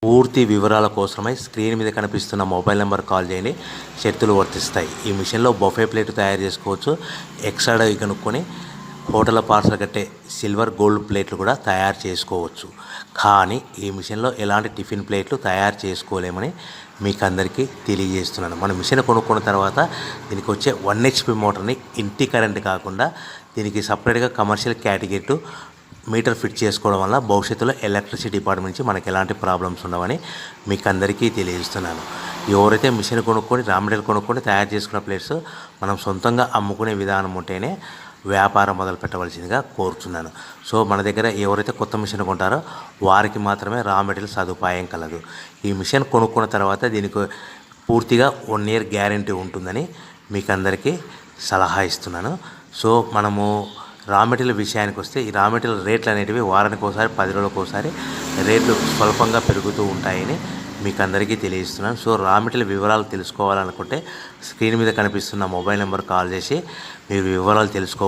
పూర్తి వివరాల కోసమై స్క్రీన్ మీద కనిపిస్తున్న మొబైల్ నెంబర్ కాల్ చేయండి. షరతులు వర్తిస్తాయి. ఈ మిషన్లో బొఫే ప్లేట్ తయారు చేసుకోవచ్చు. ఎక్స్ట్రా కనుక్కొని హోటల్ పార్సల్ కట్టే సిల్వర్ గోల్డ్ ప్లేట్లు కూడా తయారు చేసుకోవచ్చు. కానీ ఈ మిషన్లో ఎలాంటి టిఫిన్ ప్లేట్లు తయారు చేసుకోలేమని మీకు అందరికీ తెలియజేస్తున్నాను. మన మిషన్ కొనుక్కున్న తర్వాత దీనికి వచ్చే 1 HP మోటార్ని ఇంటి కరెంట్ కాకుండా దీనికి సపరేట్గా కమర్షియల్ కేటగిరీ మీటర్ ఫిట్ చేసుకోవడం వల్ల భవిష్యత్తులో ఎలక్ట్రిసిటీ డిపార్ట్మెంట్ నుంచి మనకి ఎలాంటి ప్రాబ్లమ్స్ ఉండవని మీకు అందరికీ తెలియజేస్తున్నాను. ఎవరైతే మిషన్ కొనుక్కొని రా మెటీరియల్ కొనుక్కొని తయారు చేసుకున్న ప్లేట్స్ మనం సొంతంగా అమ్ముకునే విధానం ఉంటేనే వ్యాపారం మొదలు పెట్టవలసిందిగా కోరుతున్నాను. సో మన దగ్గర ఎవరైతే కొత్త మిషన్ కొంటారో వారికి మాత్రమే రా మెటీరియల్ సదుపాయం కలదు. ఈ మిషన్ కొనుక్కున్న తర్వాత దీనికి పూర్తిగా 1 year గ్యారంటీ ఉంటుందని మీకు అందరికీ సలహా ఇస్తున్నాను. సో మనము రా మెటీరియల్ విషయానికి వస్తే ఈ రా మెటీరియల్ రేట్లు అనేటివి వారానికి ఒకసారి 10 రోజులకు ఒకసారి రేట్లు స్వల్పంగా పెరుగుతూ ఉంటాయని మీకు అందరికీ తెలియజేస్తున్నాను. సో రా మెటీరియల్ వివరాలు తెలుసుకోవాలనుకుంటే స్క్రీన్ మీద కనిపిస్తున్న మొబైల్ నెంబర్ కాల్ చేసి మీరు వివరాలు తెలుసుకోవాలి.